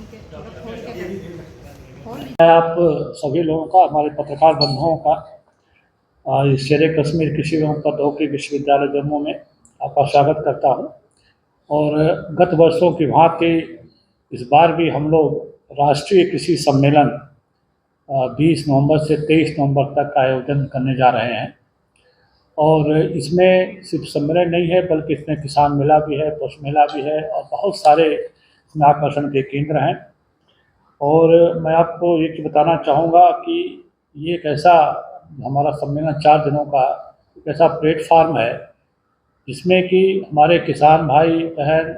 मैं आप सभी लोगों का, हमारे पत्रकार बंधुओं का इस शेर कश्मीर कृषि एवं प्रौद्योगिकी विश्वविद्यालय जम्मू में आपका स्वागत करता हूं। और गत वर्षों की भांति इस बार भी हम लोग राष्ट्रीय कृषि सम्मेलन 20 नवंबर से 23 नवंबर तक का आयोजन करने जा रहे हैं। और इसमें सिर्फ सम्मेलन नहीं है, बल्कि इसमें किसान मेला भी है, पशु मेला भी है और बहुत सारे इसमें आकर्षण के केंद्र हैं। और मैं आपको ये बताना चाहूँगा कि ये एक ऐसा हमारा सम्मेलन 4 दिनों का एक ऐसा प्लेटफार्म है जिसमें कि हमारे किसान भाई बहन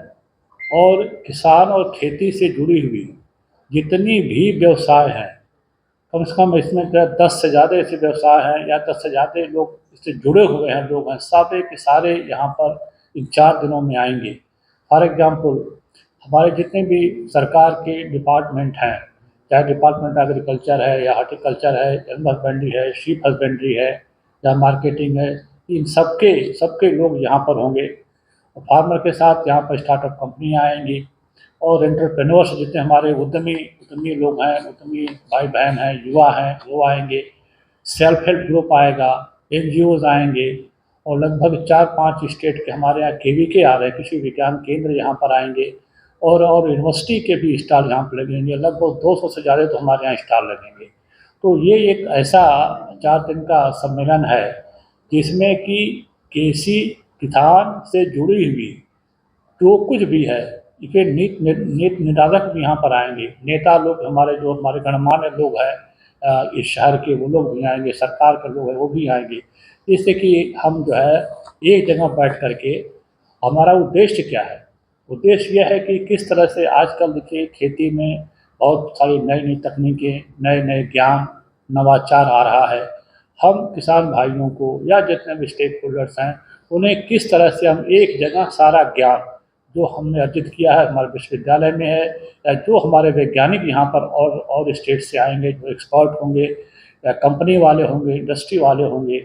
और किसान और खेती से जुड़ी हुई जितनी भी व्यवसाय हैं, कम से कम इसमें 10 से ज़्यादा ऐसे व्यवसाय हैं या 10 से ज़्यादा लोग इससे जुड़े हुए हैं, लोग हैं, सारे के सारे यहाँ पर इन 4 दिनों में आएंगे। फॉर एग्जाम्पल, हमारे जितने भी सरकार के डिपार्टमेंट हैं, चाहे डिपार्टमेंट एग्रीकल्चर है या हॉर्टिकल्चर है, एनिमल हस्बेंड्री है, शीप हस्बेंड्री है या मार्केटिंग है, इन सबके सबके लोग यहाँ पर होंगे। फार्मर के साथ यहाँ पर स्टार्टअप कंपनियाँ आएंगी और एंटरप्रेन्योर्स जितने हमारे उद्यमी उद्यमी लोग हैं, उद्यमी भाई बहन हैं, युवा हैं, वो आएंगे। सेल्फ हेल्प ग्रुप आएगा, NGOs आएंगे और लगभग 4-5 स्टेट के हमारे यहाँ KVK आ रहे हैं, कृषि विज्ञान केंद्र यहाँ पर आएंगे और यूनिवर्सिटी के भी स्टॉल यहाँ पर लगेंगे। लगभग 200 से ज़्यादा तो हमारे यहाँ स्टॉल लगेंगे। तो ये एक ऐसा 4 दिन का सम्मेलन है जिसमें कि कृषि किसान से जुड़ी हुई जो कुछ भी है, इसके नीति निर्धारक भी यहाँ पर आएंगे, नेता लोग हमारे जो हमारे गणमान्य लोग हैं इस शहर के, वो लोग भी आएंगे, सरकार के लोग हैं वो भी आएंगे। जिससे कि हम जो है एक जगह बैठ करके, हमारा उद्देश्य क्या है? उद्देश्य यह है कि किस तरह से आजकल देखिए खेती में बहुत सारी नई नई तकनीकें, नए नए ज्ञान, नवाचार आ रहा है। हम किसान भाइयों को या जितने भी स्टेक होल्डर्स हैं, उन्हें किस तरह से हम एक जगह सारा ज्ञान जो हमने अर्जित किया है हमारे विश्वविद्यालय में है, या जो हमारे वैज्ञानिक यहाँ पर और स्टेट से आएंगे, जो एक्सपर्ट होंगे या कंपनी वाले होंगे, इंडस्ट्री वाले होंगे,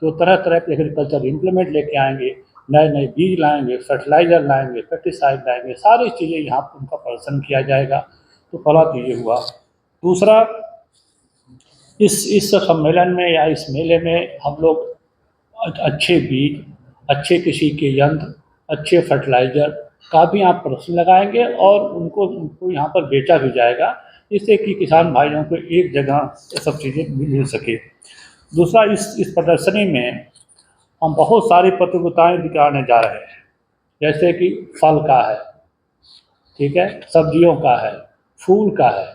जो तरह तरह के एग्रीकल्चर इम्प्लीमेंट लेके आएंगे, नए नए बीज लाएंगे, फर्टिलाइज़र लाएंगे, पेस्टिसाइड लाएंगे, सारी चीज़ें यहाँ पर उनका प्रदर्शन किया जाएगा। तो पहला तो ये हुआ। दूसरा, इस सम्मेलन में या इस मेले में हम लोग अच्छे बीज, अच्छे कृषि के यंत्र, अच्छे फर्टिलाइज़र का भी यहाँ प्रदर्शन लगाएंगे और उनको यहाँ पर बेचा भी जाएगा, जिससे कि किसान भाइयों को एक जगह ये सब चीज़ें मिल सके। दूसरा, इस प्रदर्शनी में हम बहुत सारी प्रतियोगिताएं दिखाने जा रहे हैं, जैसे कि फल का है, ठीक है, सब्जियों का है, फूल का है।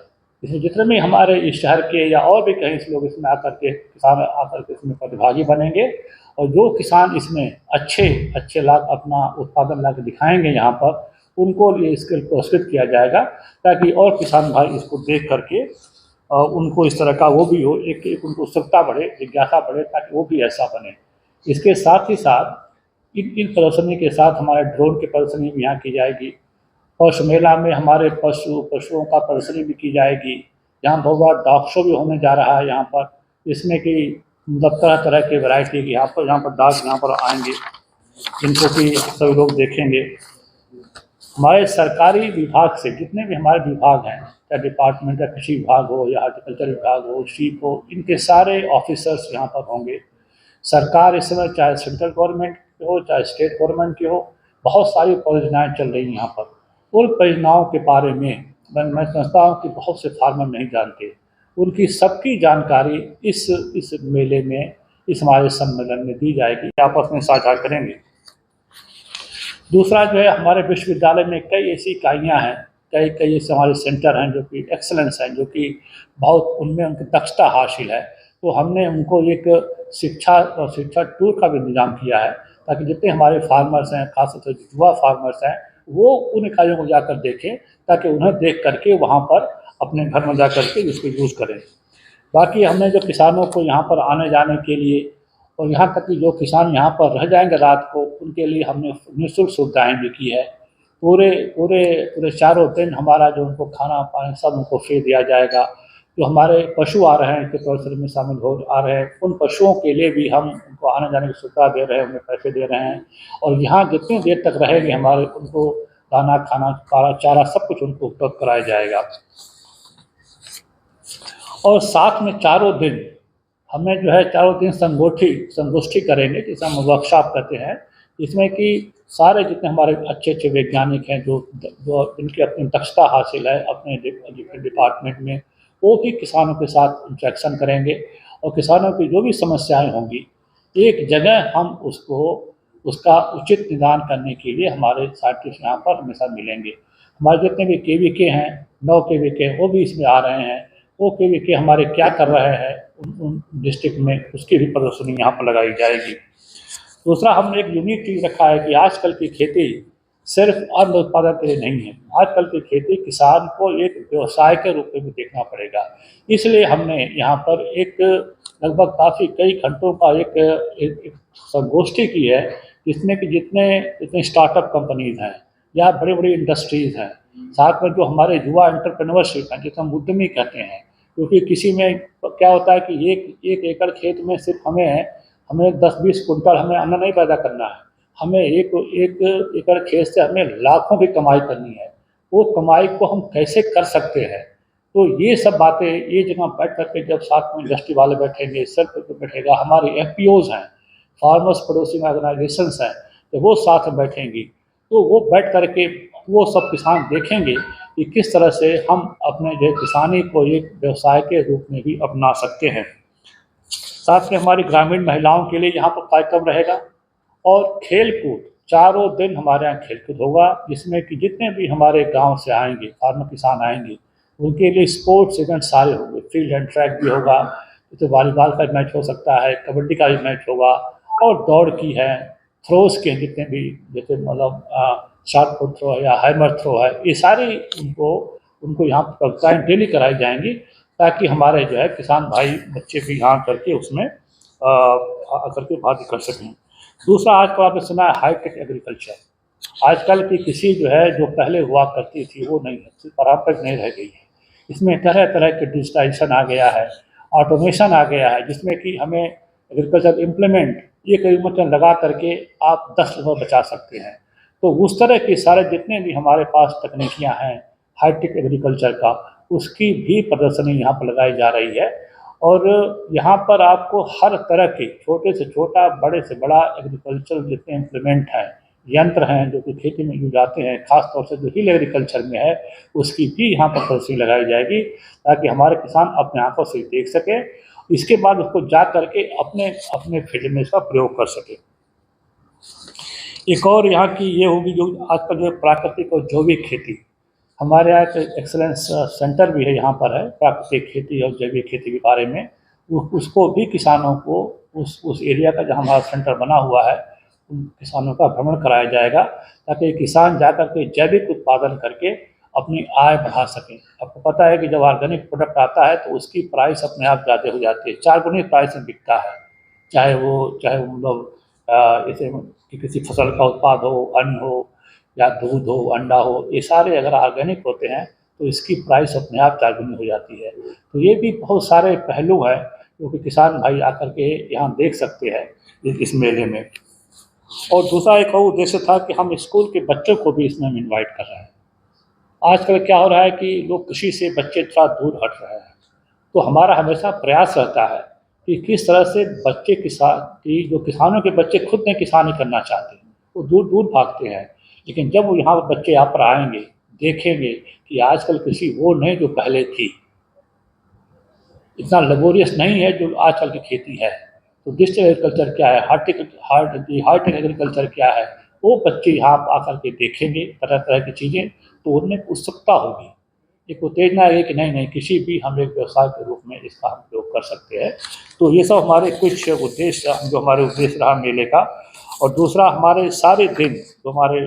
इसमें जितने भी हमारे इस शहर के या और भी कहीं से लोग इसमें आकर के, किसान आकर के इसमें प्रतिभागी बनेंगे और जो किसान इसमें अच्छे अच्छे लाभ अपना उत्पादन ला के दिखाएंगे यहाँ पर, उनको ये इसके पुरस्कृत किया जाएगा, ताकि और किसान भाई इसको देख करके उनको इस तरह का वो भी हो, एक उनको उत्सुकता बढ़े, जिज्ञासा बढ़े, ताकि वो भी ऐसा बने। इसके साथ ही साथ इन प्रदर्शनी के साथ हमारे ड्रोन की प्रदर्शनी भी यहाँ की जाएगी। पशु मेला में हमारे पशुओं का प्रदर्शनी भी की जाएगी। यहाँ बहुत बड़ा डॉग शो भी होने जा रहा है यहाँ पर, जिसमें कि मतलब तरह तरह के वैरायटी की यहाँ पर डॉग यहाँ पर आएंगे, जिनको कि सभी लोग देखेंगे। हमारे सरकारी विभाग से जितने भी हमारे विभाग हैं, चाहे डिपार्टमेंट का कृषि विभाग हो या हॉर्टिकल्चर विभाग हो, शीप हो, इनके सारे ऑफिसर्स यहाँ पर होंगे। सरकार इस समय चाहे सेंट्रल गवर्नमेंट की हो चाहे स्टेट गवर्नमेंट की हो, बहुत सारी परियोजनाएं चल रही हैं यहाँ पर। उन परियोजनाओं के बारे में मैं समझता हूँ कि बहुत से फार्मर नहीं जानते। उनकी सबकी जानकारी इस मेले में, इस हमारे सम्मेलन में दी जाएगी, आपस में साझा करेंगे। दूसरा जो है, हमारे विश्वविद्यालय में कई ऐसी इकाइयाँ हैं, कई ऐसे हमारे सेंटर हैं जो कि एक्सेलेंस हैं, जो कि बहुत उनमें उनकी दक्षता हासिल है। तो हमने उनको एक शिक्षा टूर का भी इंतजाम किया है, ताकि जितने हमारे फार्मर्स हैं, खासतौर से युवा फार्मर्स हैं, वो उन इकाइयों को जाकर देखें, ताकि उन्हें देख करके वहाँ पर अपने घर में जा करके इसको यूज़ करें। बाकी हमने जो किसानों को यहाँ पर आने जाने के लिए और यहाँ तक कि जो किसान यहाँ पर रह जाएंगे रात को, उनके लिए हमने निःशुल्क सुविधाएँ भी की है। पूरे पूरे पूरे चारों दिन हमारा जो उनको खाना पानी सब उनको फ्री दिया जाएगा। जो हमारे पशु आ रहे हैं, के प्रदर्शनी में शामिल हो आ रहे हैं, उन पशुओं के लिए भी हम उनको आने जाने की सुविधा दे रहे हैं, उन्हें पैसे दे रहे हैं। और यहाँ जितनी देर तक रहेंगे हमारे, उनको दाना खाना चारा सब कुछ उनको उपलब्ध कराया जाएगा। और साथ में चारों दिन हमें जो है चारों दिन संगोष्ठी करेंगे, जिसे हम वर्कशॉप कहते हैं, जिसमें कि सारे जितने हमारे अच्छे अच्छे वैज्ञानिक हैं जो जो जिनकी अपनी दक्षता हासिल है अपने डिपार्टमेंट में, वो भी किसानों के साथ इंटरेक्शन करेंगे और किसानों की जो भी समस्याएं होंगी एक जगह हम उसको उसका उचित निदान करने के लिए हमारे साइंटिस्ट यहाँ पर हमेशा मिलेंगे। हमारे जितने भी केवीके हैं 9 केवीके वो भी इसमें आ रहे हैं। वो केवीके हमारे क्या कर रहे हैं उन डिस्ट्रिक्ट में उसकी भी प्रदर्शनी यहाँ पर लगाई जाएगी। दूसरा हमने एक यूनिक चीज़ रखा है कि आजकल की खेती सिर्फ अन्न उत्पादन के लिए नहीं है। आजकल की खेती किसान को एक व्यवसाय के रूप में भी देखना पड़ेगा। इसलिए हमने यहाँ पर एक लगभग काफ़ी कई घंटों का एक संगोष्ठी की है, जिसमें कि जितने जितने स्टार्टअप कंपनीज हैं या बड़ी बड़ी इंडस्ट्रीज़ हैं, साथ में जो हमारे युवा एंटरप्रेन्योरशिप हैं जिसे हम उद्यमी कहते हैं, क्योंकि किसी में क्या होता है कि एक एकड़ खेत में सिर्फ हमें 10-20 कुंटल हमें अन्न नहीं पैदा करना है, हमें एक एकड़ खेत से हमें लाखों की कमाई करनी है। वो कमाई को हम कैसे कर सकते हैं, तो ये सब बातें ये जगह बैठ करके जब साथ में इंडस्ट्री वाले बैठेंगे, सब बैठेगा, हमारे FPOs हैं, फार्मर्स प्रोड्यूसिंग ऑर्गेनाइजेशंस हैं, तो वो साथ में बैठेंगी, तो वो बैठ करके वो सब किसान देखेंगे कि किस तरह से हम अपने जो किसानी को एक व्यवसाय के रूप में भी अपना सकते हैं। साथ में हमारी ग्रामीण महिलाओं के लिए यहाँ पर कार्यक्रम रहेगा और खेल कूद चारों दिन हमारे यहाँ खेल कूद होगा, जिसमें कि जितने भी हमारे गांव से आएंगे फार्मर किसान आएंगे उनके लिए स्पोर्ट्स इवेंट सारे होंगे। फील्ड एंड ट्रैक भी होगा, जैसे वॉलीबॉल का मैच हो सकता है, कबड्डी का भी मैच होगा, और दौड़ की है, थ्रोज के जितने भी जैसे मतलब शॉर्ट पुट थ्रो है या हैमर थ्रो है, ये सारी उनको यहाँ पर कक्षाएँ डेली कराई जाएंगी, ताकि हमारे जो है किसान भाई बच्चे भी यहाँ करके उसमें आकर के भाग कर सकें। दूसरा आजकल आपने सुना है हाईटेक एग्रीकल्चर। आजकल की कृषि जो है जो पहले हुआ करती थी वो नहीं है, सिर्फ पारंपरिक नहीं रह गई है। इसमें तरह तरह के डिजिटाइजेशन आ गया है, ऑटोमेशन आ गया है, जिसमें कि हमें एग्रीकल्चर इम्प्लीमेंट एक एग्रीकल्चर लगा करके आप 10 रुपये बचा सकते हैं। तो उस तरह के सारे जितने भी हमारे पास तकनीकियाँ हैं हाईटेक एग्रीकल्चर का, उसकी भी प्रदर्शनी यहाँ पर लगाई जा रही है। और यहाँ पर आपको हर तरह के छोटे से छोटा बड़े से बड़ा एग्रीकल्चर जितने इम्प्लीमेंट हैं, यंत्र हैं जो कि खेती में यूज आते हैं, खास तौर से जो हिल एग्रीकल्चर में है उसकी भी यहाँ पर प्रदर्शनी लगाई जाएगी, ताकि हमारे किसान अपने आंखों से देख सके, इसके बाद उसको जा करके अपने अपने फील्ड में इसका प्रयोग कर सके। एक और यहाँ की ये होगी जो आजकल जो प्राकृतिक और जैविक खेती, हमारे यहाँ एक एक्सलेंस सेंटर भी है यहाँ पर है प्राकृतिक खेती और जैविक खेती के बारे में। उसको भी किसानों को उस एरिया का जहाँ हमारा सेंटर बना हुआ है उन किसानों का भ्रमण कराया जाएगा, ताकि किसान जा कर के जैविक उत्पादन करके अपनी आय बढ़ा सकें। आपको पता है कि जब ऑर्गेनिक प्रोडक्ट आता है तो उसकी प्राइस अपने आप ज़्यादा हो जाती है, 4 गुनी प्राइस में बिकता है, चाहे वो मतलब जैसे कि किसी फसल का उत्पाद हो, अन्न हो या दूध हो, अंडा हो, ये सारे अगर ऑर्गेनिक होते हैं तो इसकी प्राइस अपने आप 4 गुनी हो जाती है। तो ये भी बहुत सारे पहलू हैं जो कि किसान भाई आकर के यहाँ देख सकते हैं इस मेले में। और दूसरा एक और उद्देश्य था कि हम स्कूल के बच्चों को भी इसमें हम इन्वाइट कर रहे हैं। आजकल क्या हो रहा है कि लोग कृषि से बच्चे थोड़ा दूर हट रहे हैं, तो हमारा हमेशा प्रयास रहता है कि किस तरह से बच्चे जो किसानों के बच्चे खुद नहीं किसानी करना चाहते, वो दूर दूर भागते हैं, लेकिन जब वो यहाँ बच्चे यहाँ पर आएंगे देखेंगे कि आजकल कृषि वो नहीं जो पहले थी, इतना लेबोरियस नहीं है जो आजकल की खेती है। तो डिजिटल एग्रीकल्चर क्या है, हार्टेक एग्रीकल्चर क्या है, वो बच्चे यहाँ आकर के देखेंगे तरह तरह की चीज़ें, तो उनमें उत्सुकता होगी, एक उत्तेजना है कि नहीं नहीं किसी भी हम एक व्यवसाय के रूप में इसका हम प्रयोग कर सकते हैं। तो ये सब हमारे कुछ उद्देश्य जो हमारे उद्देश्य रहा मेले का। और दूसरा हमारे सारे दिन जो हमारे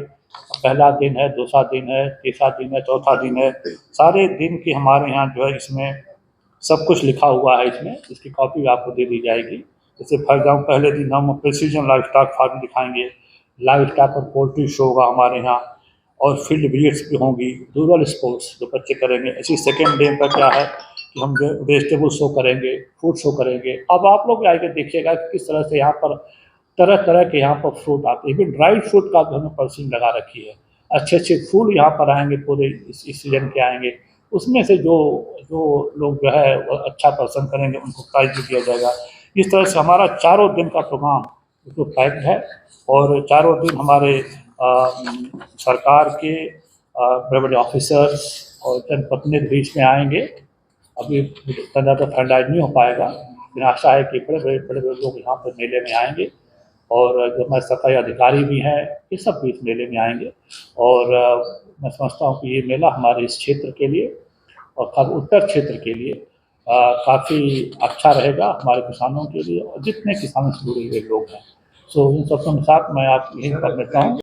पहला दिन है, दूसरा दिन है, तीसरा दिन है, चौथा दिन है, सारे दिन की हमारे यहाँ जो है इसमें सब कुछ लिखा हुआ है, इसमें इसकी कॉपी आपको दे दी जाएगी। जैसे फॉर एग्जाम्पल पहले दिन हम प्रिसीजन लाइफ स्टॉक फार्मिंग दिखाएंगे, लाइफ स्टॉक और पोल्ट्री शो होगा हमारे यहाँ, और फील्ड विजिट्स भी होंगी, रूरल स्पोर्ट्स जो बच्चे करेंगे। ऐसी सेकेंड डे पर क्या है कि हम जो वेजिटेबल शो करेंगे, फ्रूट शो करेंगे। अब आप लोग आके देखिएगा कि किस तरह से यहाँ पर तरह तरह के यहाँ पर फ्रूट आते हैं, इवन ड्राई फ्रूट का भी हमने पर्सिंग लगा रखी है। अच्छे अच्छे फूल यहाँ पर आएंगे, पूरे इस सीजन के आएंगे। उसमें से जो जो लोग जो है वो अच्छा प्रदर्शन करेंगे उनको प्राइज भी दिया जाएगा। इस तरह से हमारा चारों दिन का प्रोग्राम जो पैक्ड है, और चारों दिन हमारे सरकार के बड़े बड़े ऑफिसर्स और जनप्रतिनिधि बीच में आएंगे। अभी इतना ज़्यादा फाइनलाइज नहीं हो पाएगा, लेकिन आशा है कि बड़े लोग यहाँ पर मेले में आएंगे, और जो हमारे सरकारी अधिकारी भी हैं ये सब भी इस मेले में आएंगे। और मैं समझता हूँ कि ये मेला हमारे इस क्षेत्र के लिए और खास उत्तर क्षेत्र के लिए काफ़ी अच्छा रहेगा, हमारे किसानों के लिए और जितने किसानों से जुड़े हुए लोग हैं। सो इन सबके साथ मैं आप यही कर लेता हूँ।